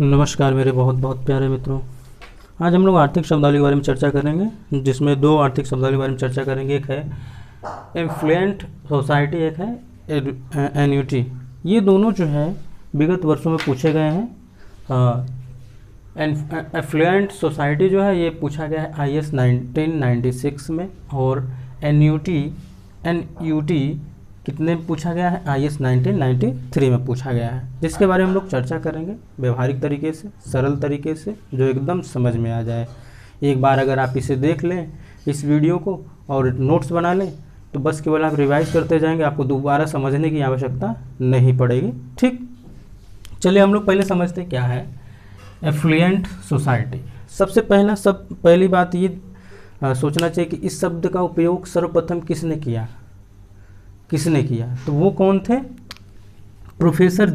नमस्कार मेरे बहुत बहुत प्यारे मित्रों। आज हम लोग आर्थिक शब्दावली के बारे में चर्चा करेंगे, जिसमें दो आर्थिक शब्दावली के बारे में चर्चा करेंगे। एक है एफ्लुएंट सोसाइटी, एक है एन्युटी। ये दोनों जो है विगत वर्षों में पूछे गए हैं। एफ्लुएंट सोसाइटी जो है ये पूछा गया है IAS 1996 में, और एनयूटी कितने में पूछा गया है, IAS 1993 में पूछा गया है, जिसके बारे में हम लोग चर्चा करेंगे व्यवहारिक तरीके से, सरल तरीके से, जो एकदम समझ में आ जाए। एक बार अगर आप इसे देख लें इस वीडियो को और नोट्स बना लें तो बस केवल आप रिवाइज करते जाएंगे, आपको दोबारा समझने की आवश्यकता नहीं पड़ेगी। ठीक, चलिए हम लोग पहले समझते क्या है एफ्लुएंट सोसाइटी। सबसे पहली बात ये सोचना चाहिए कि इस शब्द का उपयोग सर्वप्रथम किसने किया। तो वो कौन थे? प्रोफेसर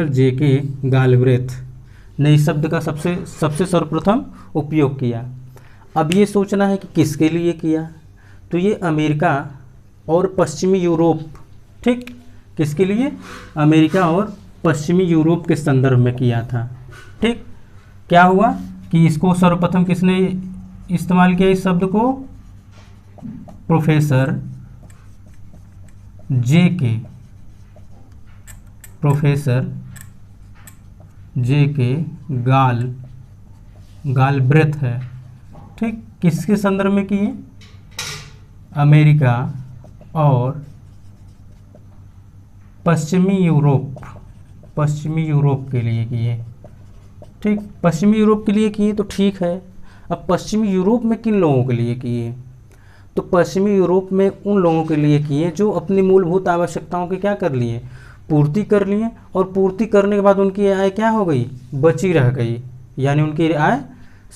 जे के गालब्रेथ ने इस शब्द का सबसे सर्वप्रथम उपयोग किया। अब ये सोचना है कि किसके लिए किया, तो ये अमेरिका और पश्चिमी यूरोप, ठीक, किसके लिए? अमेरिका और पश्चिमी यूरोप के संदर्भ में किया था। ठीक, क्या हुआ कि इसको सर्वप्रथम किसने इस्तेमाल किया इस शब्द को? प्रोफेसर जे के गालब्रेथ है। ठीक, किसके संदर्भ में किए? अमेरिका और पश्चिमी यूरोप के लिए किए। ठीक, पश्चिमी यूरोप के लिए किए तो ठीक है। अब पश्चिमी यूरोप में किन लोगों के लिए किए? तो पश्चिमी यूरोप में उन लोगों के लिए किए जो अपनी मूलभूत आवश्यकताओं की क्या कर लिए? पूर्ति कर लिए, और पूर्ति करने के बाद उनकी आय क्या हो गई? बची रह गई, यानी उनकी आय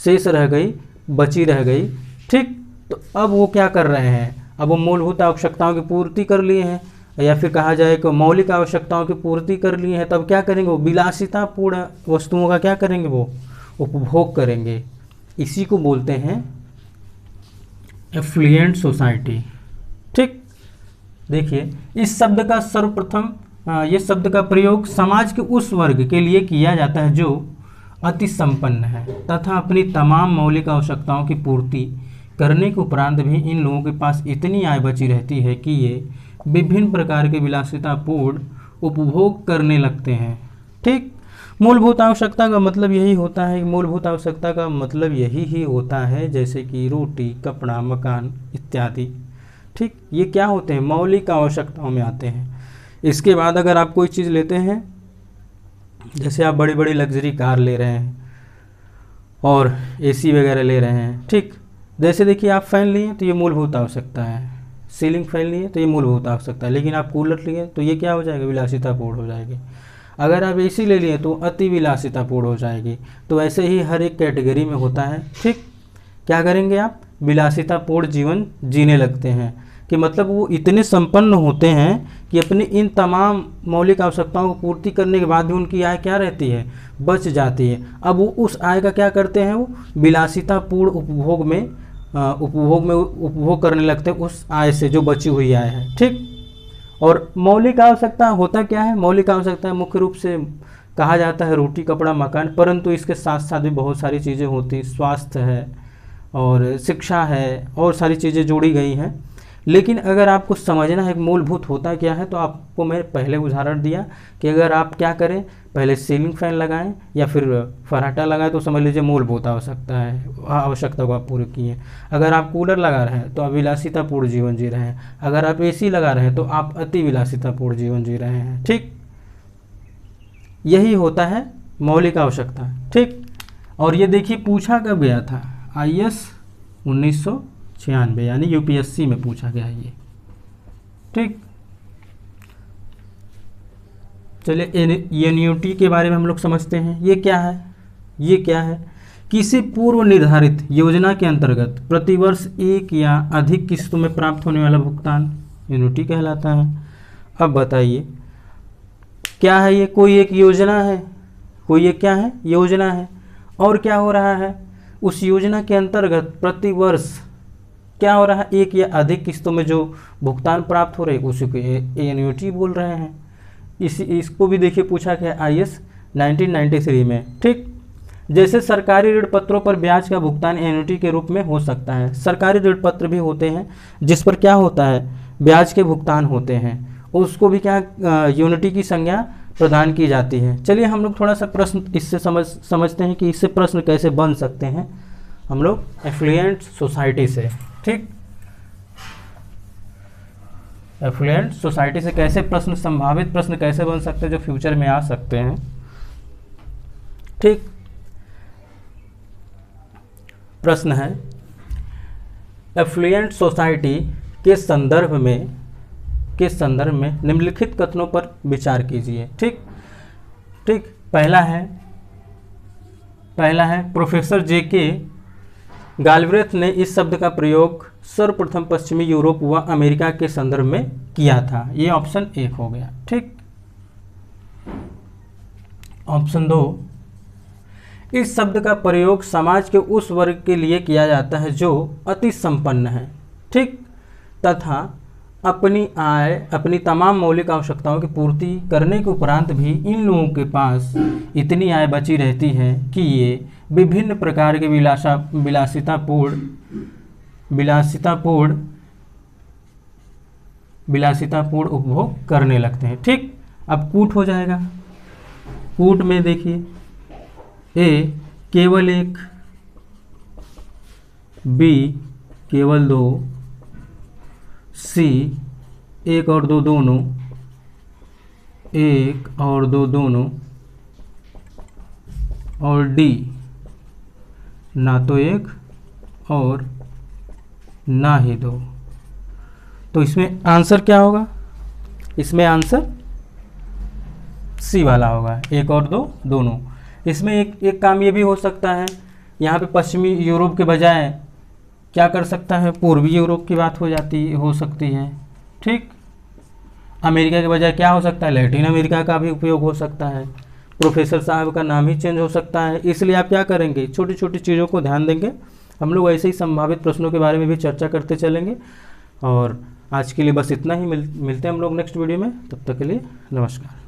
शेष रह गई, बची रह गई। ठीक, तो अब वो क्या कर रहे हैं? अब वो मूलभूत आवश्यकताओं की पूर्ति कर लिए हैं, या फिर कहा जाए कि मौलिक आवश्यकताओं की पूर्ति कर लिए हैं। तब क्या करेंगे? वो विलासितापूर्ण वस्तुओं का क्या करेंगे? वो उपभोग करेंगे। इसी को बोलते हैं एफ्लुएंट सोसाइटी। ठीक, देखिए इस शब्द का सर्वप्रथम ये शब्द का प्रयोग समाज के उस वर्ग के लिए किया जाता है जो अति संपन्न है तथा अपनी तमाम मौलिक आवश्यकताओं की पूर्ति करने के उपरांत भी इन लोगों के पास इतनी आय बची रहती है कि ये विभिन्न प्रकार के विलासितापूर्ण उपभोग करने लगते हैं। ठीक, मूलभूत आवश्यकता का मतलब यही होता है, जैसे कि रोटी, कपड़ा, मकान इत्यादि। ठीक, ये क्या होते हैं? मौलिक आवश्यकताओं में आते हैं। इसके बाद अगर आप कोई चीज़ लेते हैं, जैसे आप बड़ी बड़ी लग्जरी कार ले रहे हैं और AC वगैरह ले रहे हैं। ठीक, जैसे देखिए आप फ़ैन लिए तो ये मूलभूत आवश्यकता है, सीलिंग फैन लिए तो ये मूलभूत आवश्यकता है, लेकिन आप कूलर लिए तो ये क्या हो जाएगा? विलासितापूर्ण हो जाएगी। अगर आप AC ले लिए तो अति विलासितापूर्ण हो जाएगी। तो ऐसे ही हर एक कैटेगरी में होता है। ठीक, क्या करेंगे आप? विलासितापूर्ण जीवन जीने लगते हैं, कि मतलब वो इतने संपन्न होते हैं कि अपनी इन तमाम मौलिक आवश्यकताओं को पूर्ति करने के बाद भी उनकी आय क्या रहती है? बच जाती है। अब वो उस आय का क्या करते हैं? वो विलासितापूर्ण उपभोग करने लगते हैं उस आय से जो बची हुई आय है। ठीक, और मौलिक आवश्यकता होता क्या है? मौलिक आवश्यकता मुख्य रूप से कहा जाता है रोटी, कपड़ा, मकान, परंतु इसके साथ साथ भी बहुत सारी चीज़ें होती हैं। स्वास्थ्य है और शिक्षा है और सारी चीज़ें जोड़ी गई हैं। लेकिन अगर आपको समझना है कि मूलभूत होता क्या है, तो आपको मैं पहले उदाहरण दिया कि अगर आप क्या करें, पहले सीलिंग फैन लगाएं या फिर फर्राटा लगाएं तो समझ लीजिए मूलभूत आवश्यकता को आप पूरी किए। अगर आप कूलर लगा रहे हैं तो आप विलासितापूर्ण जीवन जी रहे हैं। अगर आप AC लगा रहे हैं तो आप अति विलासितापूर्ण जीवन जी रहे हैं। ठीक, यही होता है मौलिक आवश्यकता। ठीक, और ये देखिए पूछा कब गया था? IAS 1996, यानी UPSC में पूछा गया ये। ठीक, चलिए एन्युटी के बारे में हम लोग समझते हैं। ये क्या है? किसी पूर्व निर्धारित योजना के अंतर्गत प्रतिवर्ष एक या अधिक किस्तों में प्राप्त होने वाला भुगतान एन्युटी कहलाता है। अब बताइए क्या है ये? कोई एक योजना है, योजना है, और क्या हो रहा है? उस योजना के अंतर्गत प्रतिवर्ष क्या हो रहा है? एक या अधिक किस्तों में जो भुगतान प्राप्त हो रहे हैं उसी को एन्युटी बोल रहे हैं। इसको भी देखिए पूछा गया IAS 1993 में। ठीक, जैसे सरकारी ऋण पत्रों पर ब्याज का भुगतान एन्युटी के रूप में हो सकता है। सरकारी ऋण पत्र भी होते हैं जिस पर क्या होता है, ब्याज के भुगतान होते हैं, उसको भी क्या यूनिटी की संज्ञा प्रदान की जाती है। चलिए हम लोग थोड़ा सा प्रश्न इससे समझते हैं कि इससे प्रश्न कैसे बन सकते हैं हम लोग एफ्लुएंट सोसाइटी से। ठीक, एफ्लुएंट सोसाइटी से कैसे प्रश्न, संभावित प्रश्न कैसे बन सकते हैं जो फ्यूचर में आ सकते हैं। ठीक, प्रश्न है एफ्लुएंट सोसाइटी के संदर्भ में निम्नलिखित कथनों पर विचार कीजिए। ठीक, पहला है प्रोफेसर जे.के. गाल्ब्रेथ ने इस शब्द का प्रयोग सर्वप्रथम पश्चिमी यूरोप व अमेरिका के संदर्भ में किया था। ये ऑप्शन 1 हो गया। ठीक, ऑप्शन 2, इस शब्द का प्रयोग समाज के उस वर्ग के लिए किया जाता है जो अति संपन्न है। ठीक, तथा अपनी आय, अपनी तमाम मौलिक आवश्यकताओं की पूर्ति करने के उपरांत भी इन लोगों के पास इतनी आय बची रहती है कि ये विभिन्न प्रकार के विलासितापूर्ण उपभोग करने लगते हैं। ठीक, अब कूट हो जाएगा। कूट में देखिए, ए केवल 1, बी केवल 2, सी 1 और 2 दोनों, 1 और 2 दोनों, और डी ना तो 1 और ना ही 2। तो इसमें आंसर क्या होगा, इसमें आंसर सी वाला होगा, 1 और 2 दोनों। इसमें एक काम ये भी हो सकता है, यहाँ पे पश्चिमी यूरोप के बजाय क्या कर सकता है, पूर्वी यूरोप की बात हो सकती है। ठीक, अमेरिका के बजाय क्या हो सकता है, लैटिन अमेरिका का भी उपयोग हो सकता है। प्रोफेसर साहब का नाम ही चेंज हो सकता है। इसलिए आप क्या करेंगे, छोटी छोटी चीज़ों को ध्यान देंगे। हम लोग ऐसे ही संभावित प्रश्नों के बारे में भी चर्चा करते चलेंगे। और आज के लिए बस इतना ही, मिलते हैं हम लोग नेक्स्ट वीडियो में। तब तक के लिए नमस्कार।